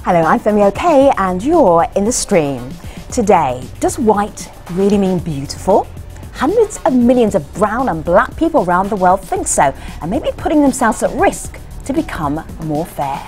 Hello, I'm Femi OK and you're in the stream. Today, does white really mean beautiful? Hundreds of millions of brown and black people around the world think so, and maybe putting themselves at risk to become more fair.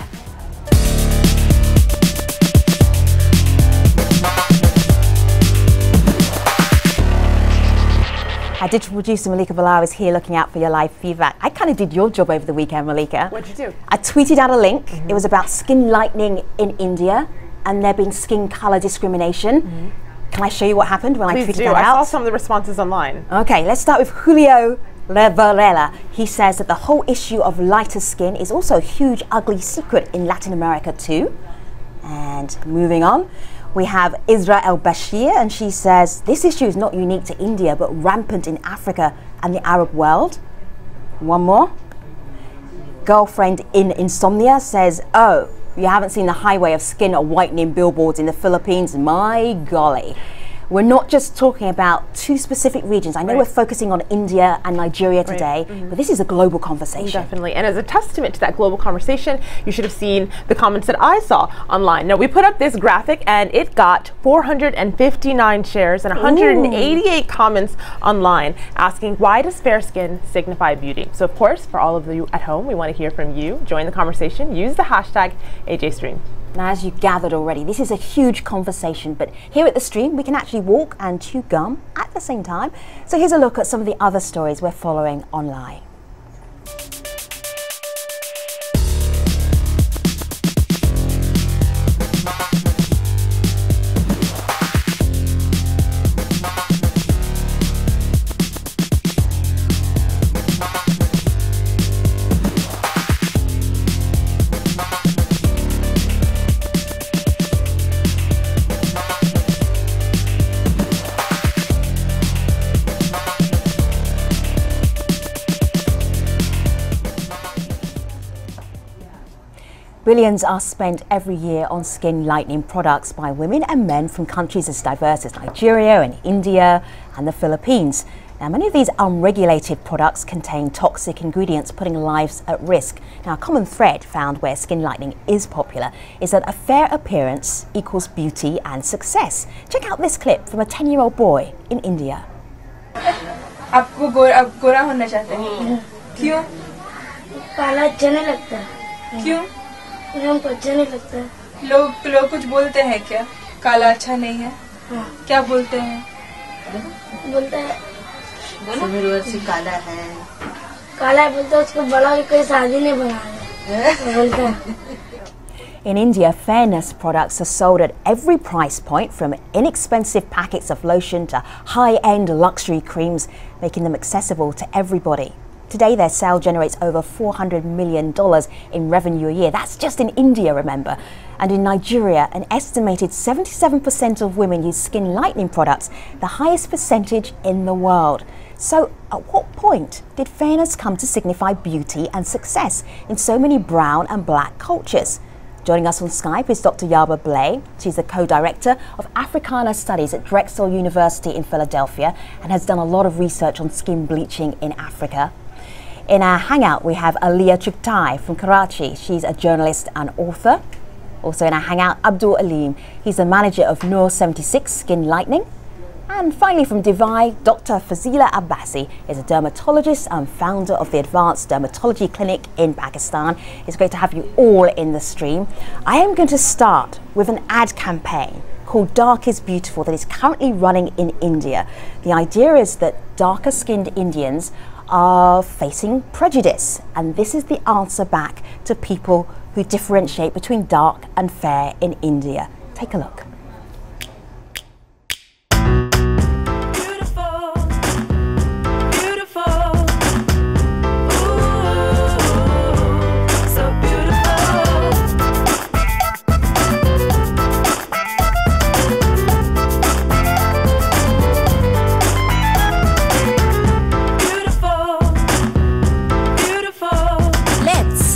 Our digital producer Malika Bilal is here looking out for your live feedback. I kind of did your job over the weekend, Malika. What'd you do? I tweeted out a link. It was about skin lightening in India and there being skin color discrimination. Can I show you what happened when I tweeted that out? I saw some of the responses online. Okay, let's start with Julio Varela. He says that the whole issue of lighter skin is also a huge, ugly secret in Latin America too. And moving on, we have Isra El Bashir, and she says this issue is not unique to India but rampant in Africa and the Arab world. One more. Girlfriend in Insomnia says, oh, you haven't seen the highway of skin or whitening billboards in the Philippines? My golly. We're not just talking about two specific regions. I know we're focusing on India and Nigeria today, but this is a global conversation. Definitely, and as a testament to that global conversation, you should have seen the comments that I saw online. Now, we put up this graphic and it got 459 shares and 188 comments online asking, why does fair skin signify beauty? So of course, for all of you at home, we want to hear from you. Join the conversation. Use the hashtag AJStream. Now, as you gathered already, this is a huge conversation, but here at the stream, we can actually walk and chew gum at the same time. So here's a look at some of the other stories we're following online. Billions are spent every year on skin lightening products by women and men from countries as diverse as Nigeria and India and the Philippines. Now, many of these unregulated products contain toxic ingredients, putting lives at risk. Now, a common thread found where skin lightening is popular is that a fair appearance equals beauty and success. Check out this clip from a 10-year-old boy in India. आपको गोरा होना चाहते हैं? क्यों? काला अच्छा नहीं लगता। क्यों? हमको अच्छा नहीं लगता। लोग कुछ बोलते हैं क्या? काला अच्छा नहीं है? क्या बोलते हैं? बोलता है काला है। काला है बोलता है, उसको बड़ा भी कोई शादी नहीं बना बोलता है। In India, fairness products are sold at every price point, from inexpensive packets of lotion to high-end luxury creams, making them accessible to everybody. Today, their sale generates over $400 million in revenue a year. That's just in India, remember. And in Nigeria, an estimated 77% of women use skin lightening products, the highest percentage in the world. So, at what point did fairness come to signify beauty and success in so many brown and black cultures? Joining us on Skype is Dr. Yaba Blay. She's the co-director of Africana Studies at Drexel University in Philadelphia and has done a lot of research on skin bleaching in Africa. In our hangout, we have Aliyah Chugtai from Karachi. She's a journalist and author. Also in our hangout, Abdul Aleem. He's the manager of Noor 76 Skin Lightening. And finally from Dubai, Dr. Fazila Abbasi is a dermatologist and founder of the Advanced Dermatology Clinic in Pakistan. It's great to have you all in the stream. I am going to start with an ad campaign called Dark is Beautiful that is currently running in India. The idea is that darker skinned Indians are facing prejudice, and this is the answer back to people who differentiate between dark and fair in India. Take a look.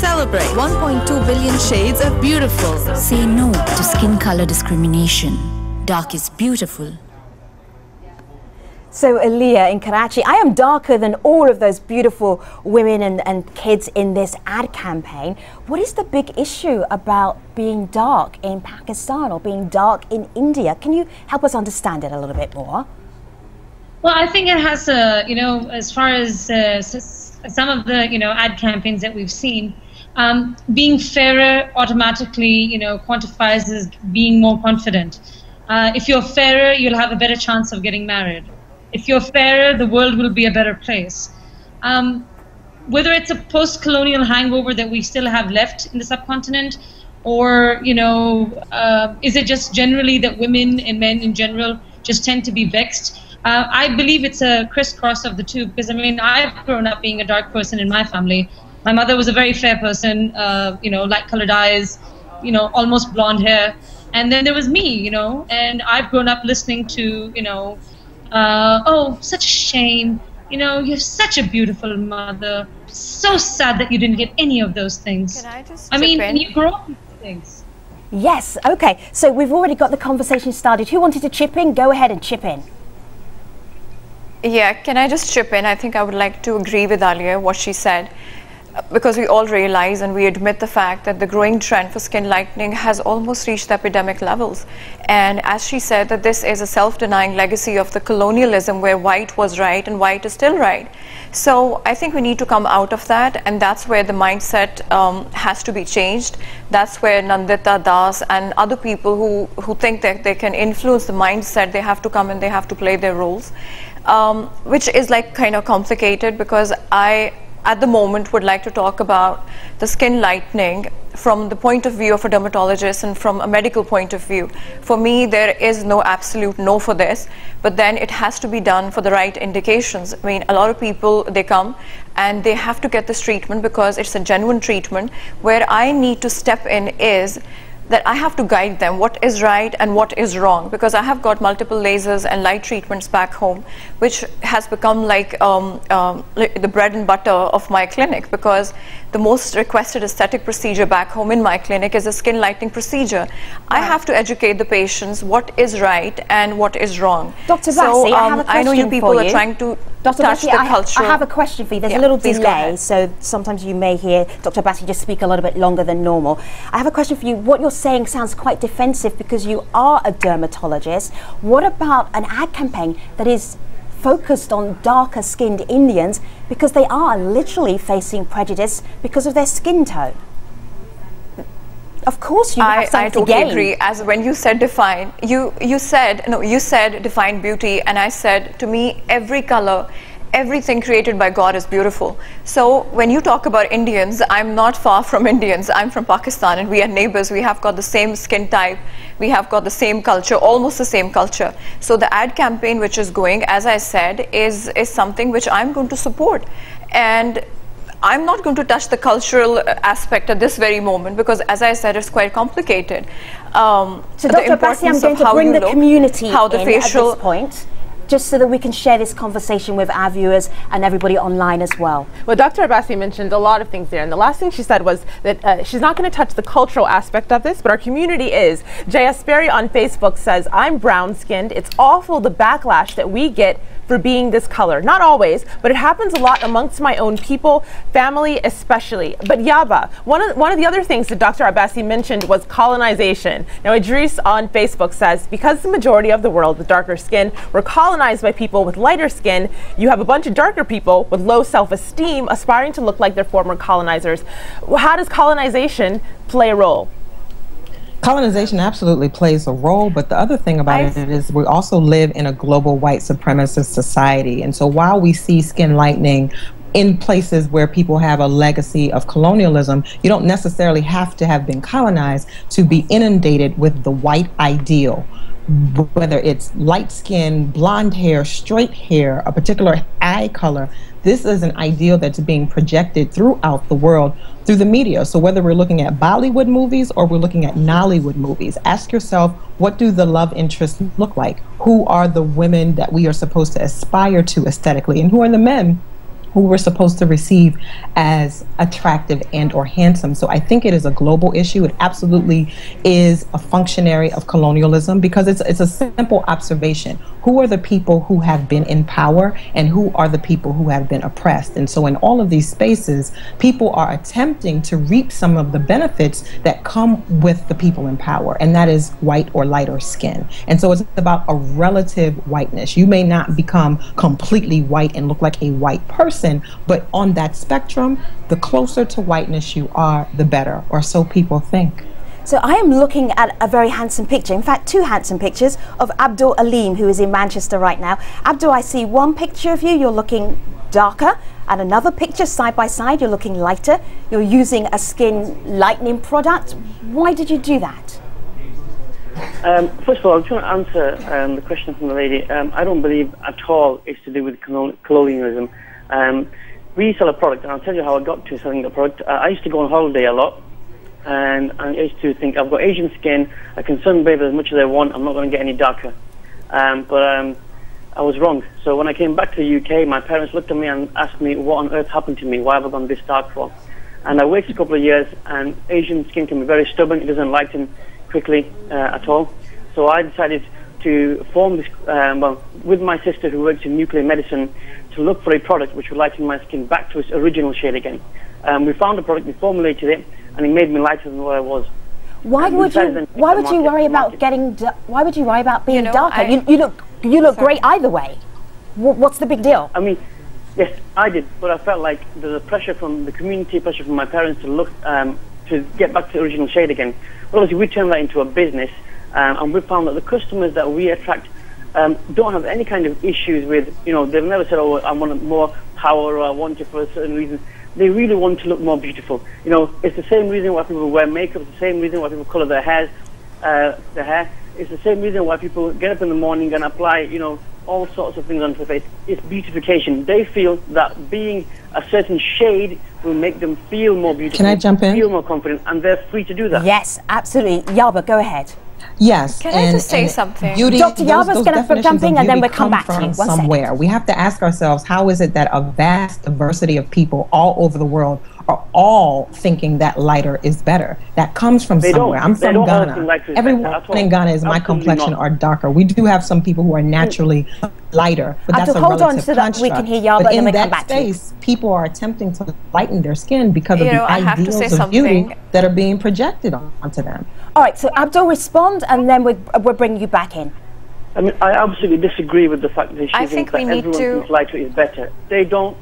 Celebrate 1.2 billion shades of beautiful. Say no to skin color discrimination. Dark is beautiful. So Aliyah in Karachi, I am darker than all of those beautiful women and kids in this ad campaign. What is the big issue about being dark in Pakistan or being dark in India? Can you help us understand it a little bit more? Well, I think it has, as far as some of the, ad campaigns that we've seen, being fairer automatically, quantifies as being more confident. If you're fairer, you'll have a better chance of getting married. If you're fairer, the world will be a better place. Whether it's a post-colonial hangover that we still have left in the subcontinent, or, is it just generally that women and men in general just tend to be vexed? I believe it's a crisscross of the two, because I've grown up being a dark person in my family. My mother was a very fair person, light-colored eyes, almost blonde hair. And then there was me, and I've grown up listening to, oh, such a shame, you're such a beautiful mother. So sad that you didn't get any of those things. Can I just chip in? You grow up with things. Yes, okay. So we've already got the conversation started. Who wanted to chip in? Go ahead and chip in. Yeah, can I just chip in? I think I would like to agree with Aliyah, what she said, because we all realize and we admit the fact that the growing trend for skin lightening has almost reached epidemic levels. And as she said, that this is a self-denying legacy of the colonialism where white was right and white is still right. So I think we need to come out of that, and that's where the mindset has to be changed. That's where Nandita Das and other people who think that they can influence the mindset, they have to come and they have to play their roles, which is like kind of complicated, because I at the moment would like to talk about the skin lightening from the point of view of a dermatologist and from a medical point of view. For me, there is no absolute no for this, but then it has to be done for the right indications. A lot of people, they come and they have to get this treatment because it's a genuine treatment. Where I need to step in is that I have to guide them what is right and what is wrong, because I have got multiple lasers and light treatments back home, which has become like the bread and butter of my clinic, because the most requested aesthetic procedure back home in my clinic is a skin lightening procedure. I have to educate the patients what is right and what is wrong. Dr. Bassi, I have a question I know you people are trying to Dr. touch Bassi, the culture. I have a question for you. There's a little delay, so sometimes you may hear Dr. Bassi just speak a little bit longer than normal. I have a question for you. What you're saying sounds quite defensive because you are a dermatologist. What about an ad campaign that is focused on darker skinned Indians, because they are literally facing prejudice because of their skin tone? Of course you have something to gain. I totally agree. As when you said define, you said define beauty, and I said, to me, every color, everything created by God is beautiful. So when you talk about Indians, I'm not far from Indians. I'm from Pakistan and we are neighbors. We have got the same skin type. We have got the same culture, almost the same culture. So the ad campaign which is going, as I said, is something which I'm going to support. And I'm not going to touch the cultural aspect at this very moment, because as I said, it's quite complicated. So Dr. Bassi, I'm going to bring the community in at this point, just so that we can share this conversation with our viewers and everybody online as well. Well, Dr. Abbasi mentioned a lot of things there, and the last thing she said was that she's not going to touch the cultural aspect of this, but our community is. Jay Asperry on Facebook says, I'm brown-skinned. It's awful the backlash that we get for being this color. Not always, but it happens a lot amongst my own people, family especially. But Yaba, one of the other things that Dr. Abbasi mentioned was colonization. Now Idris on Facebook says, because the majority of the world with darker skin were colonized by people with lighter skin, you have a bunch of darker people with low self-esteem aspiring to look like their former colonizers. How does colonization play a role? Colonization absolutely plays a role, but the other thing about it is we also live in a global white supremacist society. And so while we see skin lightening in places where people have a legacy of colonialism, you don't necessarily have to have been colonized to be inundated with the white ideal. Whether it's light skin, blonde hair, straight hair, a particular eye color, this is an ideal that's being projected throughout the world through the media. So whether we're looking at Bollywood movies or we're looking at Nollywood movies, ask yourself, what do the love interests look like? Who are the women that we are supposed to aspire to aesthetically? And who are the men who we're supposed to receive as attractive and or handsome. So I think it is a global issue. It absolutely is a functionary of colonialism, because it's a simple observation. Who are the people who have been in power and who are the people who have been oppressed? And so in all of these spaces, people are attempting to reap some of the benefits that come with the people in power, and that is white or lighter skin. And so it's about a relative whiteness. You may not become completely white and look like a white person, but on that spectrum, the closer to whiteness you are, the better, or so people think. So I am looking at a very handsome picture, in fact 2 handsome pictures of Abdul Aleem, who is in Manchester right now. Abdul, I see one picture of you, you're looking darker, and another picture side by side, you're looking lighter. You're using a skin lightening product. Why did you do that? First of all, I'm trying to answer the question from the lady. I don't believe at all it's to do with colonialism. We sell a product, and I'll tell you how I got to selling the product. I used to go on holiday a lot, and I used to think, I've got Asian skin, I can sunbathe as much as I want, I'm not going to get any darker. But I was wrong. So when I came back to the UK, my parents looked at me and asked me, what on earth happened to me? Why have I gone this dark for? And I waited a couple of years, and Asian skin can be very stubborn. It doesn't lighten quickly at all. So I decided to form this, with my sister who works in nuclear medicine, to look for a product which would lighten my skin back to its original shade again. We found a product, we formulated it, and it made me lighter than what I was. Why would you worry about being darker? You look great either way. What's the big deal? I mean, yes, I did, but I felt like there's a pressure from the community, pressure from my parents to look to get back to the original shade again. Well, obviously, we turned that into a business, and we found that the customers that we attract don't have any kind of issues with, they've never said, oh, I want more power, or I want it for a certain reason. They really want to look more beautiful. It's the same reason why people wear makeup, it's the same reason why people color their hair. It's the same reason why people get up in the morning and apply, all sorts of things onto their face. It's beautification. They feel that being a certain shade will make them feel more beautiful. Can I jump in? Feel more confident, and they're free to do that. Yes, absolutely. Yaba, go ahead. Yes. Can I just say something? Beauty, Dr. Yaba's going to jump in, and then we'll come back to you. Somewhere. We have to ask ourselves, how is it that a vast diversity of people all over the world are all thinking that lighter is better? That comes from somewhere. I'm from Ghana. Everyone in Ghana is my complexion or darker. We do have some people who are naturally lighter, but that's a hold on relative so that we can hear Yaba, but and then in we come that back to you. space, people are attempting to lighten their skin because of the I have to say ideals of beauty that are being projected onto them. All right, so Abdul, respond, and then we'll bring you back in. I mean, I absolutely disagree with the fact that she thinks that everyone thinks lighter is better. They don't.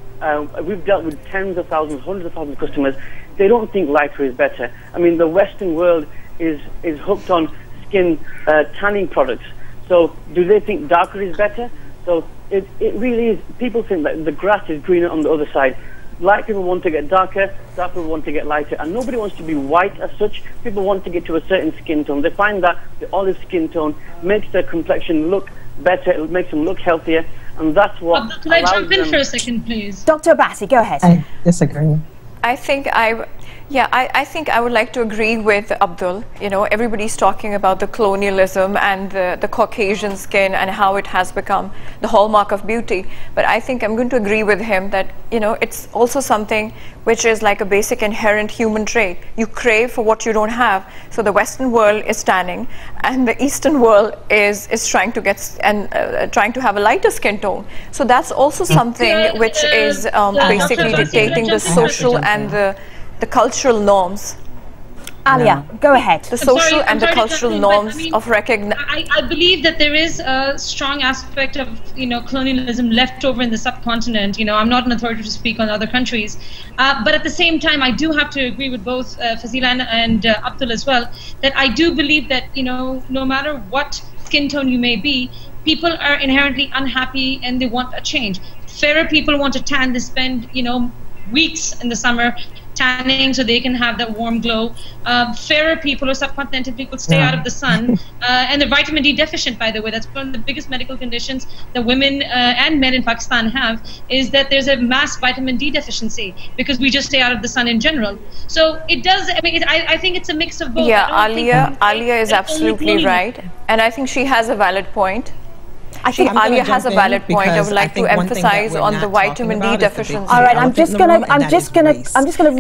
We've dealt with tens of thousands, hundreds of thousands of customers. They don't think lighter is better. I mean, the Western world is hooked on skin tanning products. So do they think darker is better? So it really is. People think that the grass is greener on the other side. Light people want to get darker, dark people want to get lighter, and nobody wants to be white as such. People want to get to a certain skin tone. They find that the olive skin tone makes their complexion look better, it makes them look healthier, and that's what Can I jump in for a second, please? Dr. Abassi, go ahead. I disagree. I think I would like to agree with Abdul. Everybody's talking about the colonialism and the Caucasian skin and how it has become the hallmark of beauty. But I think I'm going to agree with him that, it's also something which is like a basic inherent human trait. You crave for what you don't have. So the Western world is tanning, and the Eastern world is trying to get trying to have a lighter skin tone. So that's also something which is basically dictating the social and the cultural norms. Alia, go ahead. The social and the cultural norms of recognition. I believe that there is a strong aspect of colonialism left over in the subcontinent. I'm not an authority to speak on other countries, but at the same time, I do have to agree with both Fazila and Abdul as well, that I do believe that no matter what skin tone you may be, people are inherently unhappy and they want a change. Fairer people want to tan. They spend weeks in the summer tanning so they can have that warm glow. Fairer people or subcontinental people stay out of the sun, and they're vitamin D deficient, by the way. That's one of the biggest medical conditions that women and men in Pakistan have, is that there's a mass vitamin D deficiency because we just stay out of the sun in general. So it does, I think it's a mix of both. Yeah, Alia is absolutely right, and I think she has a valid point. I think Alia has a valid point. I would like to emphasize on the vitamin D deficiency. All right, I'm just gonna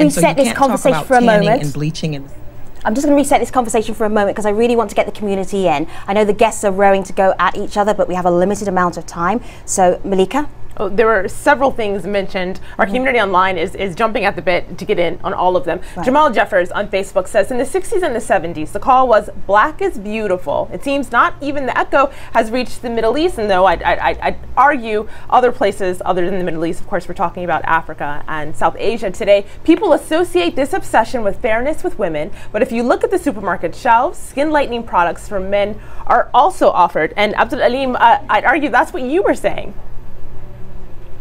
reset this conversation for a moment. I'm just going to reset this conversation for a moment because I really want to get the community in. I know the guests are rowing to go at each other, but we have a limited amount of time. So, Malika? Oh, there were several things mentioned. Our community online is jumping at the bit to get in on all of them. Right. Jamal Jeffers on Facebook says, in the 60s and the 70s, the call was black is beautiful. It seems not even the echo has reached the Middle East, and though I'd argue other places other than the Middle East, of course, we're talking about Africa and South Asia today, people associate this obsession with fairness with women, but if you look at the supermarket shelves, skin lightening products for men are also offered. And Abdul Alim, I'd argue that's what you were saying.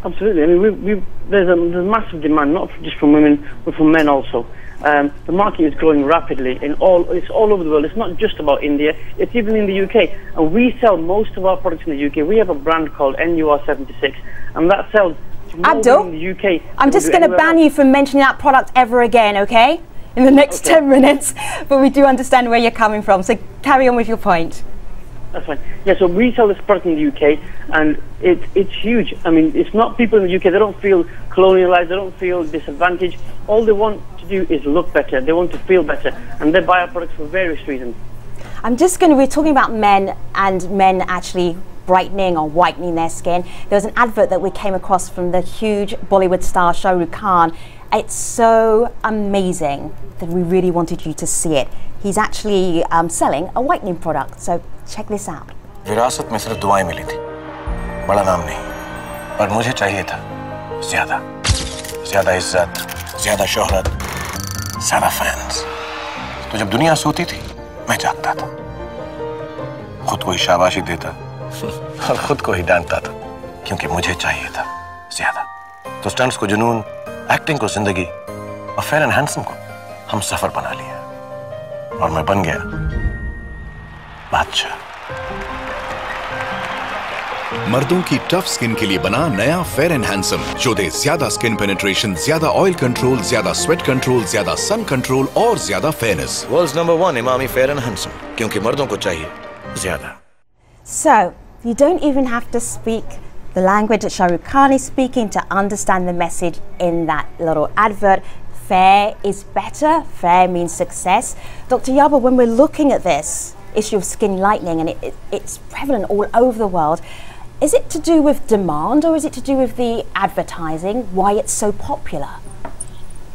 Absolutely. I mean, there's a massive demand, not just from women, but from men also. The market is growing rapidly it's all over the world. It's not just about India. It's even in the UK. And we sell most of our products in the UK. We have a brand called NUR76, and that sells to more Abdul, in the UK. I'm just going to ban you from mentioning that product ever again, okay? In the next 10 minutes. But we do understand where you're coming from. So carry on with your point. That's fine. Yeah, so we sell this product in the UK, and it's huge. I mean, it's not people in the UK, they don't feel colonialized, they don't feel disadvantaged. All they want to do is look better, they want to feel better, and they buy our products for various reasons. We're talking about men and men actually brightening or whitening their skin. There was an advert that we came across from the huge Bollywood star Shah Rukh Khan. It's so amazing that we really wanted you to see it. He's actually selling a whitening product, so check this out. विरासत में सिर्फ दुआएं मिली थी, बड़ा नाम नहीं, पर मुझे चाहिए था ज़्यादा इज्जत, ज़्यादा शोहरत, ज़्यादा फैंस। तो जब दुनिया सोती थी, मैं जागता था, खुद को ही शाबाशी देता और खुद को ही डांटता था, क्योंकि मुझे चाहिए था ज़्यादा। तो स्टंट्स को जुनून, एक्टिंग को जिंदगी और फेयर एंड हैंडसम को हम सफर बना लिया, और मैं बन गया बादशाह। मर्दों की टफ स्किन के लिए बना नया फेयर एंड हैंडसम जो दे ज्यादा स्किन पेनिट्रेशन, ज्यादा ऑयल कंट्रोल, ज्यादा स्वेट कंट्रोल, ज्यादा सन कंट्रोल और ज्यादा fairness. World's number 1 Emami fair and handsome, क्योंकि मर्दों को चाहिए ज्यादा। So, you don't even have to speak the language that Shah Rukh Khan is speaking to understand the message in that little advert. Fair is better, fair means success. Dr. Yaba, when we're looking at this issue of skin lightening, and it's prevalent all over the world, is it to do with demand or is it to do with the advertising, why it's so popular?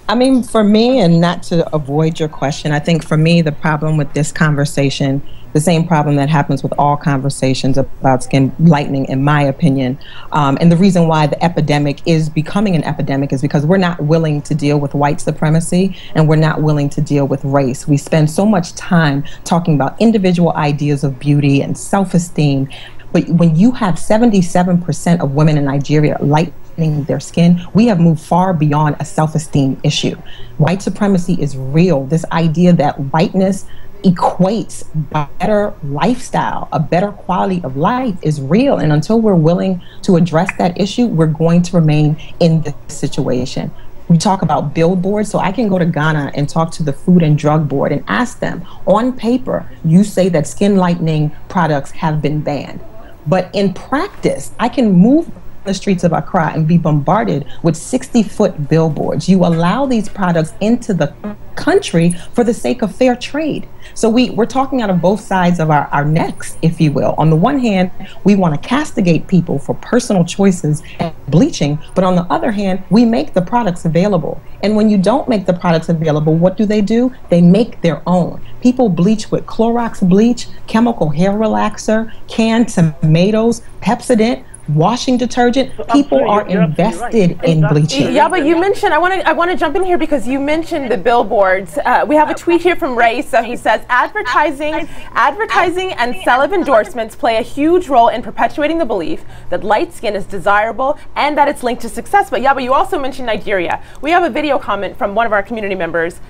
I mean, for me, and not to avoid your question, I think for me, the problem with this conversation, the same problem that happens with all conversations about skin lightening, in my opinion, and the reason why the epidemic is becoming an epidemic is because we're not willing to deal with white supremacy and we're not willing to deal with race. We spend so much time talking about individual ideas of beauty and self-esteem, but when you have 77% of women in Nigeria lightening their skin, we have moved far beyond a self-esteem issue. White supremacy is real. This idea that whiteness equates better lifestyle, a better quality of life is real. And until we're willing to address that issue, we're going to remain in this situation. We talk about billboards, so I can go to Ghana and talk to the Food and Drug Board and ask them, on paper, you say that skin lightening products have been banned. But in practice, I can move the streets of Accra and be bombarded with 60-foot billboards. You allow these products into the country for the sake of fair trade. So we're talking out of both sides of our necks, if you will. On the one hand, we want to castigate people for personal choices and bleaching, but on the other hand, we make the products available. And when you don't make the products available, what do? They make their own. People bleach with Clorox bleach, chemical hair relaxer, canned tomatoes, Pepsodent, washing detergent. People are invested in bleaching. Yeah, but you mentioned, I want to jump in here because you mentioned the billboards. We have a tweet here from Raisa who says, advertising and celeb endorsements play a huge role in perpetuating the belief that light skin is desirable and that it's linked to success. But yeah, but you also mentioned Nigeria. We have a video comment from one of our community members,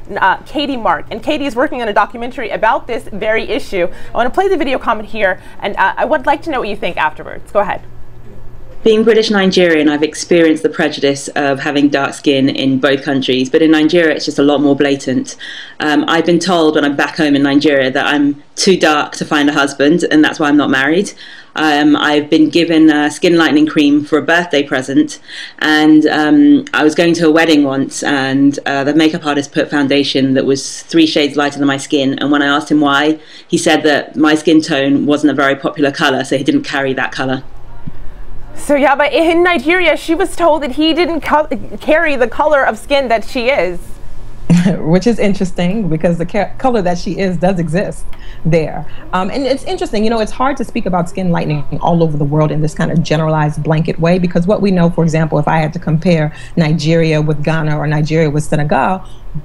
Katie Mark, and Katie is working on a documentary about this very issue. I want to play the video comment here, and I would like to know what you think afterwards. Go ahead. Being British Nigerian, I've experienced the prejudice of having dark skin in both countries, but in Nigeria it's just a lot more blatant. I've been told when I'm back home in Nigeria that I'm too dark to find a husband, and that's why I'm not married. I've been given a skin lightening cream for a birthday present, and I was going to a wedding once, and the makeup artist put foundation that was 3 shades lighter than my skin, and when I asked him why, he said that my skin tone wasn't a very popular colour, so he didn't carry that colour. So yeah, but in Nigeria, she was told that he didn't carry the color of skin that she is. Which is interesting because the color that she is does exist there. And it's interesting, you know, it's hard to speak about skin lightening all over the world in this kind of generalized blanket way, because what we know, for example, if I had to compare Nigeria with Ghana or Nigeria with Senegal,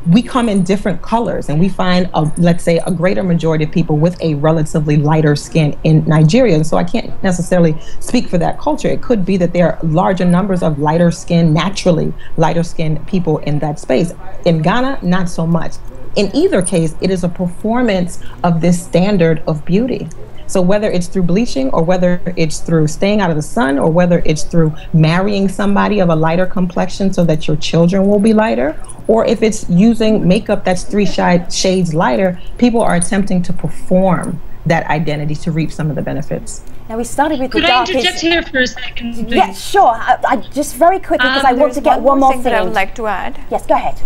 we come in different colors, and we find, let's say, a greater majority of people with a relatively lighter skin in Nigeria. And so I can't necessarily speak for that culture. It could be that there are larger numbers of lighter skin, naturally lighter skinned people in that space. In Ghana, not so much. In either case, it is a performance of this standard of beauty. So whether it's through bleaching, or whether it's through staying out of the sun, or whether it's through marrying somebody of a lighter complexion so that your children will be lighter, or if it's using makeup that's 3 shades lighter, people are attempting to perform that identity to reap some of the benefits. Now we started with Could the darkest... I interject here for a second, please? Yes, sure. I just very quickly, because I want to get one more thing that I would like to add. Yes, go ahead.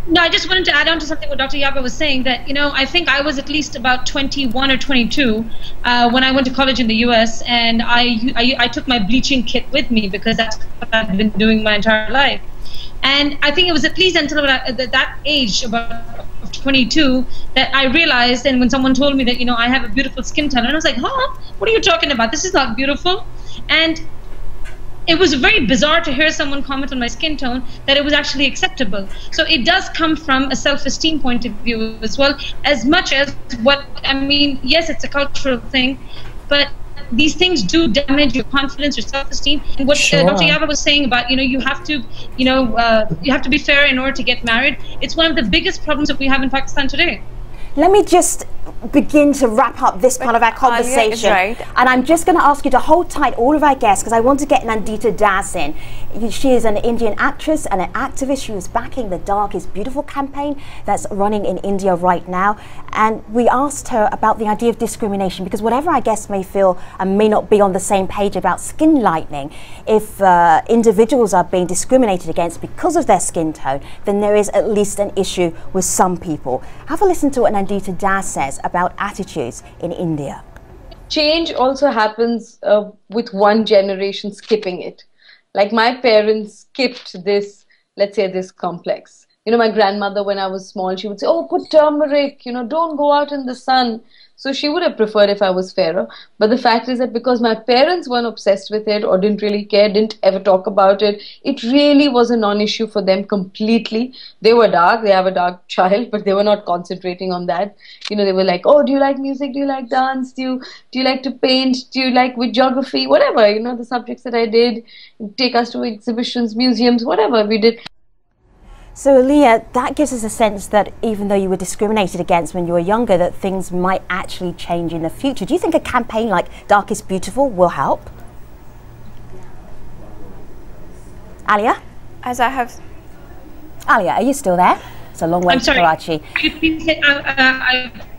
No, I just wanted to add on to something what Dr. Yaba was saying, that, you know, I think I was at least about 21 or 22 when I went to college in the US, and I took my bleaching kit with me because that's what I've been doing my entire life. And I think it was at least until about that age, about 22, that I realized, and when someone told me that, you know, I have a beautiful skin tone, and I was like, huh? What are you talking about? This is not beautiful. And it was very bizarre to hear someone comment on my skin tone that it was actually acceptable. So it does come from a self-esteem point of view as well, as much as what, I mean, yes, it's a cultural thing, but these things do damage your confidence, your self-esteem. And what Dr. Yaba was saying about, you know, you have to, you know, you have to be fair in order to get married. It's one of the biggest problems that we have in Pakistan today. Let me just begin to wrap up this part of our conversation. Right. And I'm just going to ask you to hold tight, all of our guests, because I want to get Nandita Das in. She is an Indian actress and an activist. She was backing the Dark is Beautiful campaign that's running in India right now. And we asked her about the idea of discrimination, because whatever our guests may feel and may not be on the same page about skin lightening, if individuals are being discriminated against because of their skin tone, then there is at least an issue with some people. Have a listen to what Nandita Das says about attitudes in India. Change also happens with one generation skipping it. Like my parents skipped this, let's say this complex. You know, my grandmother, when I was small, she would say, oh, put turmeric, you know, don't go out in the sun. So she would have preferred if I was fairer. But the fact is that because my parents weren't obsessed with it or didn't really care, didn't ever talk about it, it really was a non-issue for them completely. They were dark, they have a dark child, but they were not concentrating on that. You know, they were like, oh, do you like music? Do you like dance? Do you like to paint? Do you like with geography? Whatever, you know, the subjects that I did, take us to exhibitions, museums, whatever we did. So Aliyah, that gives us a sense that even though you were discriminated against when you were younger, that things might actually change in the future. Do you think a campaign like Dark is Beautiful will help? Alia? Alia, are you still there? It's a long way to Karachi.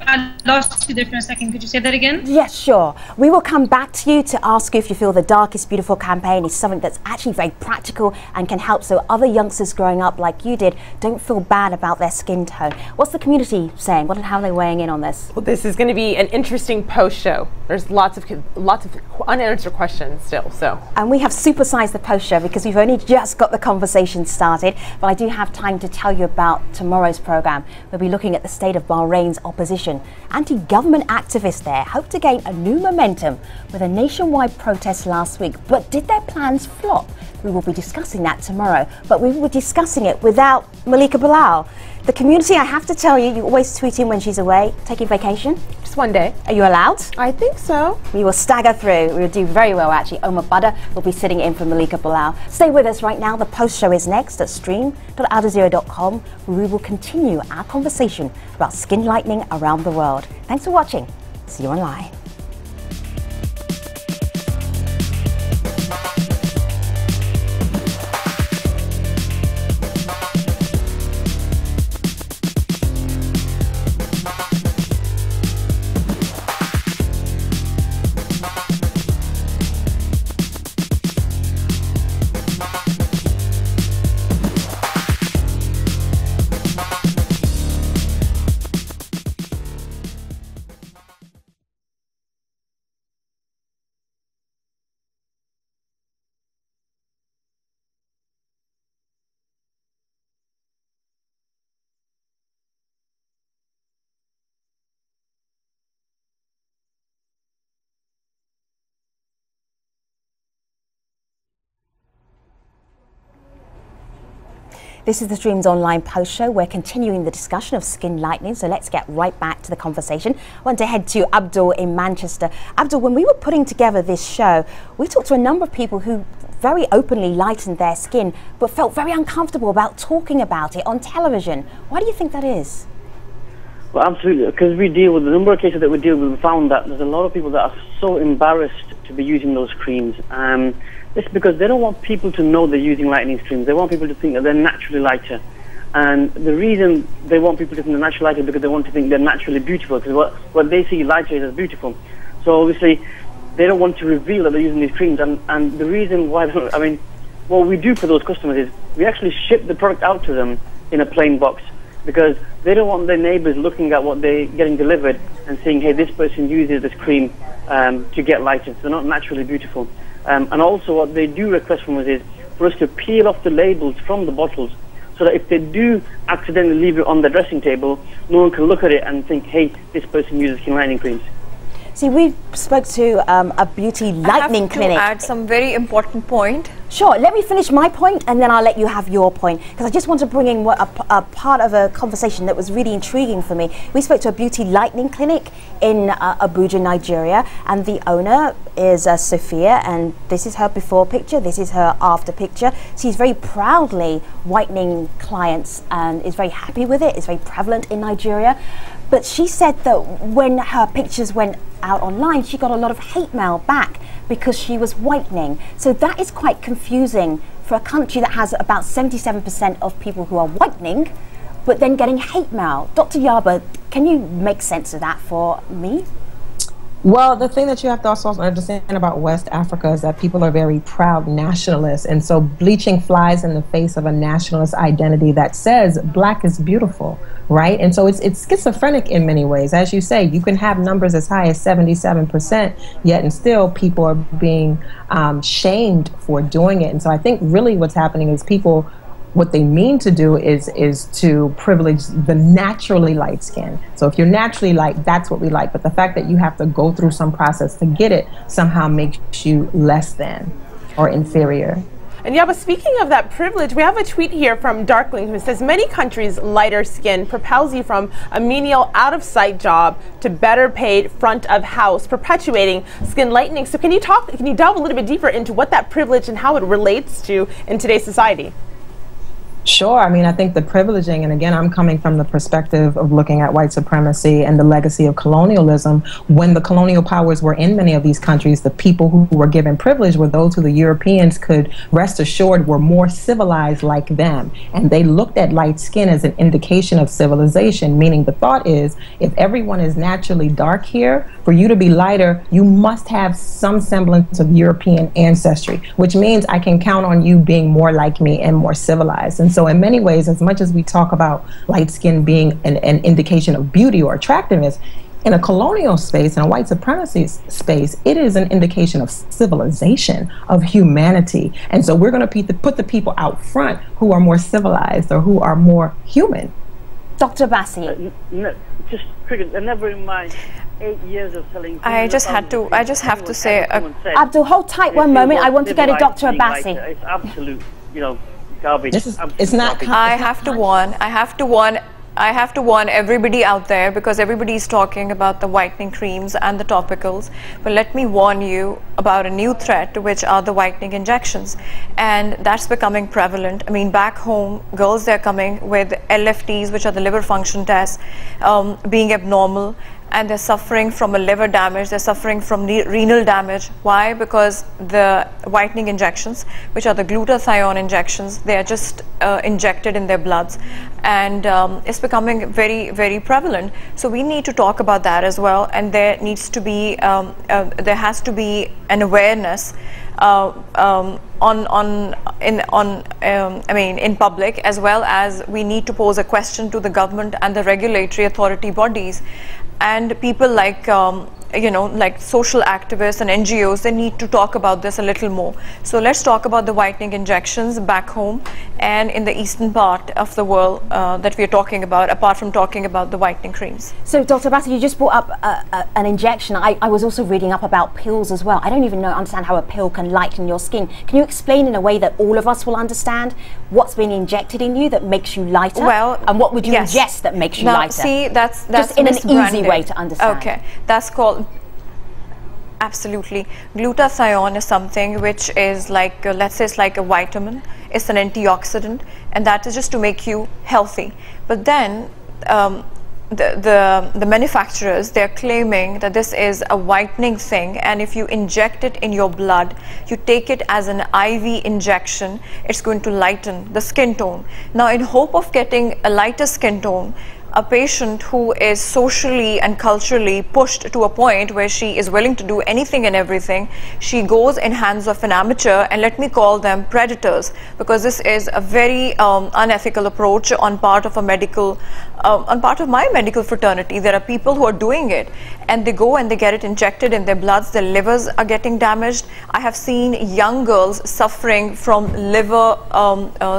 I lost you there for a second. Could you say that again? Yes, sure. We will come back to you to ask you if you feel the Dark is Beautiful campaign is something that's actually very practical and can help, so other youngsters growing up like you did don't feel bad about their skin tone. What's the community saying? How are they weighing in on this? Well, this is going to be an interesting post show. There's lots of unanswered questions still. So. And we have supersized the post show because we've only just got the conversation started. But I do have time to tell you about tomorrow's program. We'll be looking at the state of Bahrain's opposition. Anti-government activists there hope to gain a new momentum with a nationwide protest last week. But did their plans flop? We will be discussing that tomorrow. But we will be discussing it without Malika Bilal. The community, I have to tell you, you always tweet in when she's away, taking vacation. Just one day. Are you allowed? I think so. We will stagger through. We will do very well, actually. Omar Butter will be sitting in for Malika Bilal. Stay with us right now. The post show is next at stream.aljazeera.com, where we will continue our conversation about skin lightening around the world. Thanks for watching. See you online. This is the Dreams Online post show. We're continuing the discussion of skin lightening, so let's get right back to the conversation. I want to head to Abdul in Manchester. Abdul, when we were putting together this show, we talked to a number of people who very openly lightened their skin, but felt very uncomfortable about talking about it on television. Why do you think that is? Well, absolutely, because we deal with the number of cases that we deal with, we found that there's a lot of people that are so embarrassed to be using those creams. It's because they don't want people to know they're using lightening creams. They want people to think that they're naturally lighter. And the reason they want people to think they're naturally lighter is because they want to think they're naturally beautiful, because what they see lighter is as beautiful. So obviously, they don't want to reveal that they're using these creams. And the reason why, I mean, what we do for those customers is we actually ship the product out to them in a plain box, because they don't want their neighbors looking at what they're getting delivered and saying, hey, this person uses this cream to get lighter. So they're not naturally beautiful. And also what they do request from us is for us to peel off the labels from the bottles, so that if they do accidentally leave it on the dressing table, no one can look at it and think, hey, this person uses skin lightening creams. See, we spoke to a beauty lightening clinic. I have to add some very important point. Sure, let me finish my point and then I'll let you have your point, because I just want to bring in a part of a conversation that was really intriguing for me. We spoke to a beauty lightening clinic in Abuja, Nigeria, and the owner is Sophia, and this is her before picture, this is her after picture. She's very proudly whitening clients and is very happy with it. It's very prevalent in Nigeria. But she said that when her pictures went out online, she got a lot of hate mail back because she was whitening. So that is quite confusing for a country that has about 77% of people who are whitening, but then getting hate mail. Dr. Yaba, can you make sense of that for me? Well, the thing that you have to also understand about West Africa is that people are very proud nationalists. And so bleaching flies in the face of a nationalist identity that says black is beautiful, right? And so it's schizophrenic in many ways. As you say, you can have numbers as high as 77%, yet and still people are being shamed for doing it. And so I think really what's happening is people, what they mean to do is to privilege the naturally light skin. So if you're naturally light, that's what we like. But the fact that you have to go through some process to get it somehow makes you less than or inferior. And yeah, but speaking of that privilege, we have a tweet here from Darkling who says, many countries' lighter skin propels you from a menial out-of-sight job to better paid front of house, perpetuating skin lightening. So can you delve a little bit deeper into what that privilege and how it relates to in today's society? Sure. I mean, I think the privileging, and again, I'm coming from the perspective of looking at white supremacy and the legacy of colonialism. When the colonial powers were in many of these countries, the people who were given privilege were those who the Europeans could rest assured were more civilized like them. And they looked at light skin as an indication of civilization, meaning the thought is, if everyone is naturally dark here, for you to be lighter, you must have some semblance of European ancestry, which means I can count on you being more like me and more civilized. And so in many ways, as much as we talk about light skin being an indication of beauty or attractiveness, in a colonial space, in a white supremacy space, it is an indication of civilization, of humanity. And so we're going to put the people out front who are more civilized or who are more human. Dr. Bassi. Just cricket, never in my 8 years of selling. I just have to say, Abdul, hold tight one moment. I want to go to Dr. Bassi. It's absolute, garbage. It's not. I have to warn everybody out there, because everybody is talking about the whitening creams and the topicals. But let me warn you about a new threat, which are the whitening injections. And that's becoming prevalent. I mean, back home, girls, they're coming with LFTs, which are the liver function tests, being abnormal. And they're suffering from a liver damage, they're suffering from renal damage. Why? Because the whitening injections, which are the glutathione injections, they are just injected in their bloods, and it's becoming very, very prevalent. So we need to talk about that as well, and there needs to be, there has to be an awareness in public, as well as we need to pose a question to the government and the regulatory authority bodies. And people like you know, like social activists and NGOs, they need to talk about this a little more. So let's talk about the whitening injections back home and in the eastern part of the world that we are talking about, apart from talking about the whitening creams. So Dr. Bassey, you just brought up an injection. I was also reading up about pills as well. I don't even understand how a pill can lighten your skin. Can you explain in a way that all of us will understand what's being injected in you that makes you lighter? Well, and what would you yes. ingest that makes you now, lighter? See, that's just in an easy way to understand. Okay, that's called. Absolutely. Glutathione is something which is like, let's say it's like a vitamin, it's an antioxidant, and that is just to make you healthy. But then the manufacturers, they're claiming that this is a whitening thing, and if you inject it in your blood, you take it as an IV injection, it's going to lighten the skin tone. Now, in hope of getting a lighter skin tone, a patient who is socially and culturally pushed to a point where she is willing to do anything and everything, she goes in hands of an amateur, and let me call them predators, because this is a very unethical approach on part of a medical, on part of my medical fraternity. There are people who are doing it, and they go and they get it injected in their bloods, their livers are getting damaged. I have seen young girls suffering from liver,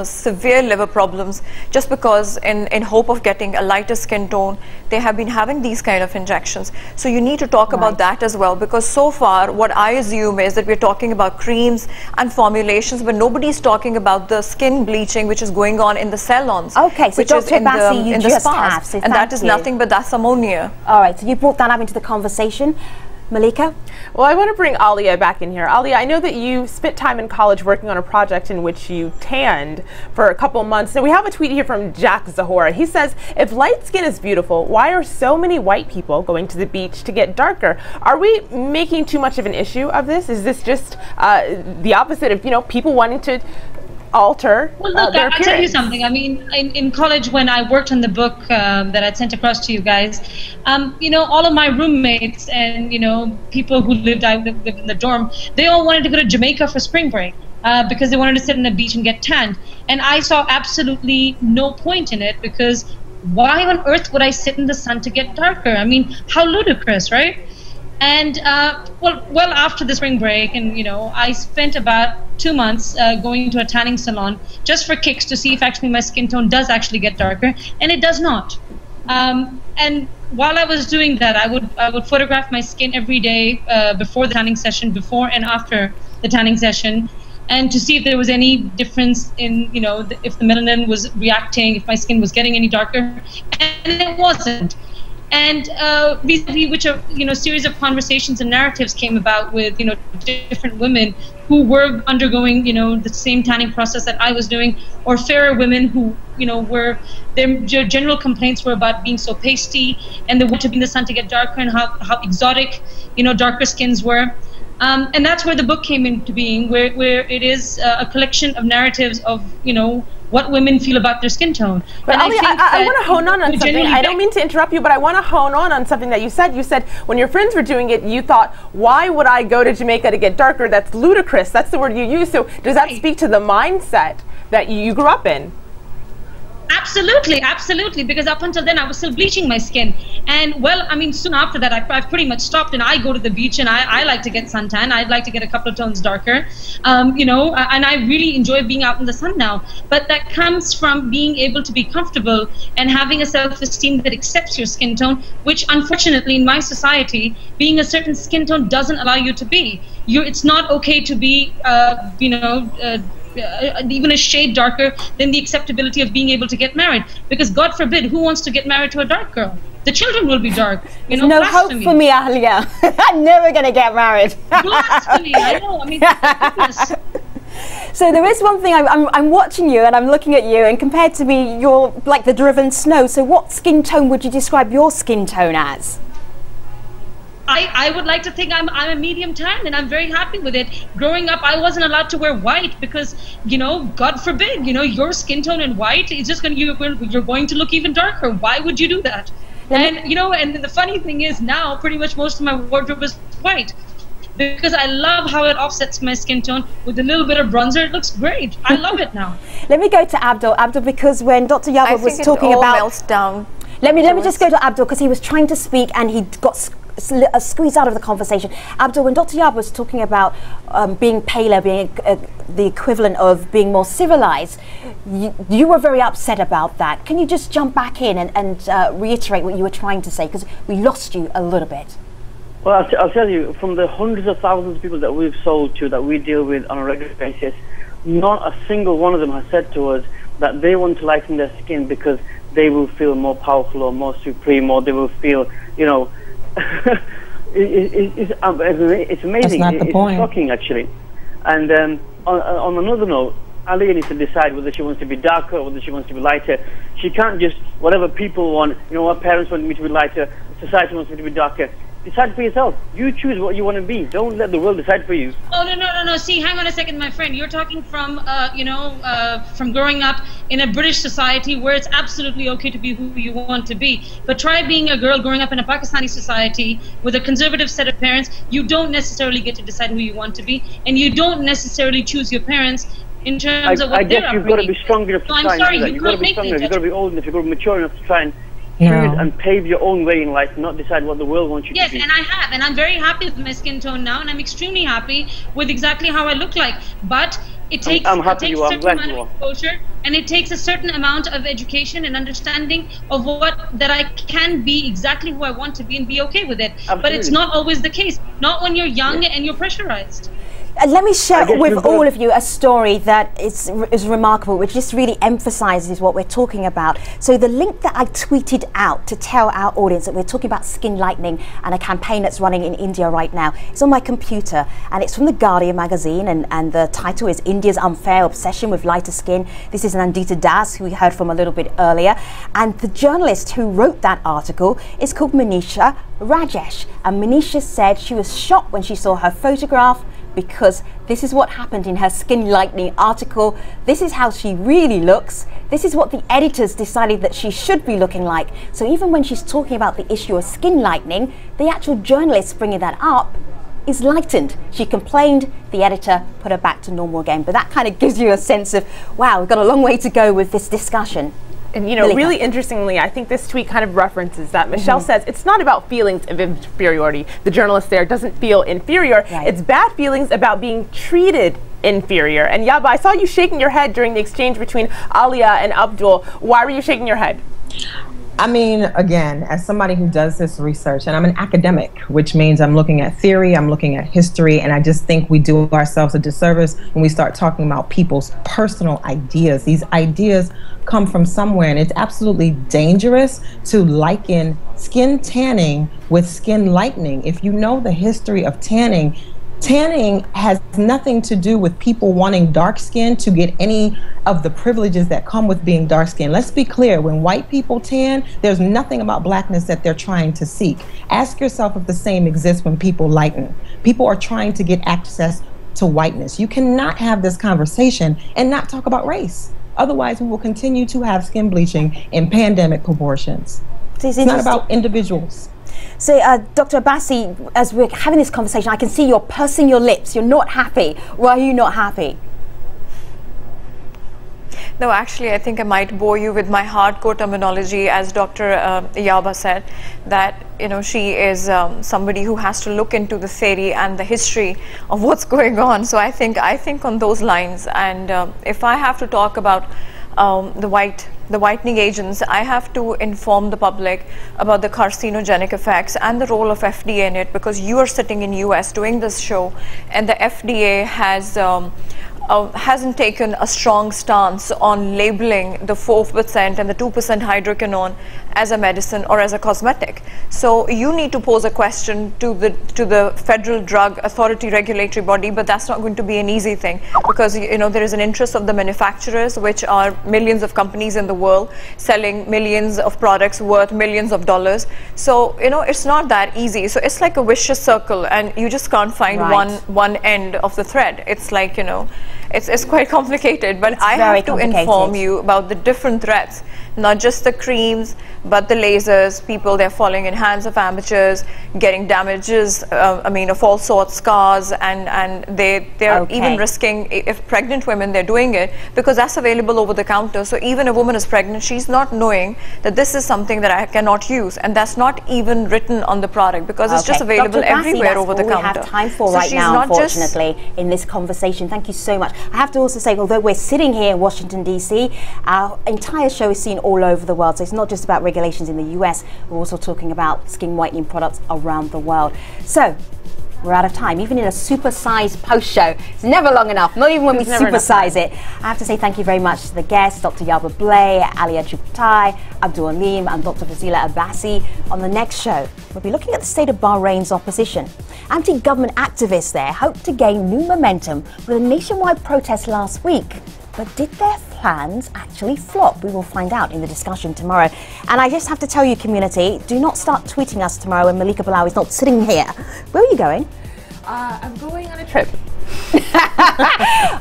severe liver problems, just because in hope of getting a lighter skin tone, they have been having these kind of injections. So you need to talk about that as well, because so far what I assume is that we're talking about creams and formulations, but nobody's talking about the skin bleaching which is going on in the salons. Okay, so which Dr. is in Bassey, the, you in the just spas, have, so and that is you. nothing but that's ammonia. All right, so you brought that up into the conversation. Malika? Well, I want to bring Alia back in here. Alia, I know that you spent time in college working on a project in which you tanned for a couple months. So we have a tweet here from Jack Zahora. He says, if light skin is beautiful, why are so many white people going to the beach to get darker? Are we making too much of an issue of this? Is this just the opposite of, you know, people wanting to alter well, look, their I'll tell you something. I mean, in college, when I worked on the book that I sent across to you guys, you know, all of my roommates and, you know, people who lived in the dorm, they all wanted to go to Jamaica for spring break because they wanted to sit on the beach and get tanned. And I saw absolutely no point in it, because why on earth would I sit in the sun to get darker? I mean, how ludicrous, right? And well, after the spring break, and you know, I spent about 2 months going to a tanning salon just for kicks to see if actually my skin tone does actually get darker, and it does not. And while I was doing that, I would photograph my skin every day before the tanning session, before and after the tanning session, and to see if there was any difference in, you know, if the melanin was reacting, if my skin was getting any darker, and it wasn't. And which a, you know, series of conversations and narratives came about with, you know, different women who were undergoing, you know, the same tanning process that I was doing, or fairer women who, you know, were, their general complaints were about being so pasty, and they wanted to be in the sun to get darker, and how exotic, you know, darker skins were. And that's where the book came into being, where it is a collection of narratives of, you know, what women feel about their skin tone. But Ali, I want to hone on something. I don't mean to interrupt you, but I want to hone on something that you said. You said when your friends were doing it, you thought, why would I go to Jamaica to get darker? That's ludicrous. That's the word you use. So does that speak to the mindset that you grew up in? Absolutely, absolutely, because up until then I was still bleaching my skin, and well, I mean, soon after that I pretty much stopped, and I go to the beach, and I like to get suntan. I'd like to get a couple of tones darker, you know, and I really enjoy being out in the sun now. But that comes from being able to be comfortable and having a self-esteem that accepts your skin tone, which unfortunately in my society, being a certain skin tone doesn't allow you to be. It's not okay to be, you know, even a shade darker than the acceptability of being able to get married, because God forbid, who wants to get married to a dark girl? The children will be dark. You know, no hope for me, Alia. I'm never going to get married. Blasphemy, I know. I mean, goodness. So there is one thing, I'm watching you and I'm looking at you, and compared to me, you're like the driven snow. So what skin tone would you describe your skin tone as? I would like to think I'm a medium tan, and I'm very happy with it. Growing up, I wasn't allowed to wear white because, you know, God forbid, you know, your skin tone in white is just you're going to look even darker. Why would you do that? And, you know, and the funny thing is now pretty much most of my wardrobe is white, because I love how it offsets my skin tone with a little bit of bronzer. It looks great. I love it now. Let me go to Abdul. Abdul, because when Dr. Yabba was talking about... melts down. Let me just go to Abdul, because he was trying to speak and he got squeeze out of the conversation. Abdul, when Dr. Yab was talking about being paler, being the equivalent of being more civilized, you were very upset about that. Can you just jump back in and reiterate what you were trying to say? Because we lost you a little bit. Well, I'll tell you, from the hundreds of thousands of people that we've sold to, that we deal with on a regular basis, not a single one of them has said to us that they want to lighten their skin because they will feel more powerful or more supreme, or they will feel, you know, it's amazing. That's not the point. It's shocking, actually. And on another note, Alia needs to decide whether she wants to be darker or whether she wants to be lighter. She can't just, whatever people want, you know, our parents want me to be lighter, society wants me to be darker. Decide for yourself. You choose what you want to be. Don't let the world decide for you. Oh, no. See, hang on a second, my friend. You're talking from, from growing up in a British society where it's absolutely okay to be who you want to be. But try being a girl growing up in a Pakistani society with a conservative set of parents. You don't necessarily get to decide who you want to be. And you don't necessarily choose your parents in terms of what they're upbringing. I guess you've got to be strong enough to try and do that. You've got to be strong enough. You've got to be old enough. You've got to be mature enough to try and choose and pave your own way in life, not decide what the world wants you to be. Yes, and I have, and I'm very happy with my skin tone now, and I'm extremely happy with exactly how I look like. But it takes a certain amount of exposure, and it takes a certain amount of education and understanding of that I can be exactly who I want to be and be okay with it. Absolutely. But it's not always the case. Not when you're young and you're pressurized. Let me share with all of you a story that is remarkable, which just really emphasizes what we're talking about. So the link that I tweeted out to tell our audience that we're talking about skin lightening and a campaign that's running in India right now is on my computer, and it's from the Guardian magazine, and the title is India's Unfair Obsession with Lighter Skin. This is Nandita Das, who we heard from a little bit earlier, and the journalist who wrote that article is called Manisha Rajesh, and Manisha said she was shocked when she saw her photograph, because this is what happened in her skin lightening article. This is how she really looks. This is what the editors decided that she should be looking like. So even when she's talking about the issue of skin lightening, the actual journalist bringing that up is lightened. She complained, the editor put her back to normal again. But that kind of gives you a sense of, wow, we've got a long way to go with this discussion. And, you know, really interestingly, I think this tweet kind of references that. Michelle says it's not about feelings of inferiority. The journalist there doesn't feel inferior. Right. It's bad feelings about being treated inferior. And Yaba, I saw you shaking your head during the exchange between Alia and Abdul. Why were you shaking your head? I mean, again, as somebody who does this research, and I'm an academic, which means I'm looking at theory, I'm looking at history, and I just think we do ourselves a disservice when we start talking about people's personal ideas. These ideas come from somewhere, and it's absolutely dangerous to liken skin tanning with skin lightening. If you know the history of tanning, tanning has nothing to do with people wanting dark skin to get any of the privileges that come with being dark skinned. Let's be clear, when white people tan, there's nothing about blackness that they're trying to seek. Ask yourself if the same exists when people lighten. People are trying to get access to whiteness. You cannot have this conversation and not talk about race. Otherwise, we will continue to have skin bleaching in pandemic proportions. It's not about individuals. So, Dr. Abbasi, as we're having this conversation, I can see you're pursing your lips. You're not happy. Why are you not happy? No, actually, I think I might bore you with my hardcore terminology, as Dr. Yaba said, that, you know, she is somebody who has to look into the theory and the history of what's going on. So I think on those lines. And if I have to talk about the whitening agents, I have to inform the public about the carcinogenic effects and the role of FDA in it, because you are sitting in US doing this show, and the FDA hasn't taken a strong stance on labeling the 4% and the 2% hydroquinone as a medicine or as a cosmetic. So you need to pose a question to the Federal Drug Authority regulatory body, but that's not going to be an easy thing, because, you know, there is an interest of the manufacturers, which are millions of companies in the world selling millions of products worth millions of dollars. So, you know, it's not that easy. So it's like a vicious circle, and you just can't find one end of the thread. It's like, you know, it's quite complicated, but I have to inform you about the different threats not just the creams, but the lasers. People, they're falling in hands of amateurs, getting damages, of all sorts, scars, and they're even risking, if pregnant women, they're doing it because that's available over the counter. So even a woman is pregnant, she's not knowing that this is something that I cannot use, and that's not even written on the product because it's just available everywhere over the counter. That's all we have time for right now, unfortunately, in this conversation. Thank you so much. I have to also say, although we're sitting here in Washington, D.C., our entire show is seen all over the world. So it's not just about regulations in the US, we're also talking about skin whitening products around the world. So we're out of time. Even in a super-sized post-show, it's never long enough, not even when we supersize it. I have to say thank you very much to the guests, Dr. Yaba Blay, Alia Chuptai, Abdul Alim, and Dr. Fazila Abbasi. On the next show, we'll be looking at the state of Bahrain's opposition. Anti-government activists there hope to gain new momentum with a nationwide protest last week. But did their plans actually flop? We will find out in the discussion tomorrow. And I just have to tell you, community, do not start tweeting us tomorrow when Malika Bilal is not sitting here. Where are you going? I'm going on a trip.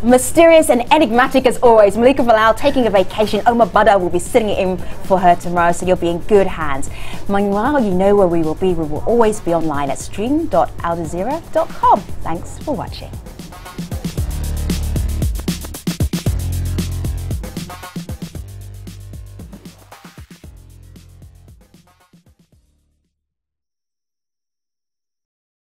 Mysterious and enigmatic as always. Malika Bilal taking a vacation. Omar Badr will be sitting in for her tomorrow, so you'll be in good hands. Meanwhile, you know where we will be. We will always be online at stream.aljazeera.com. Thanks for watching.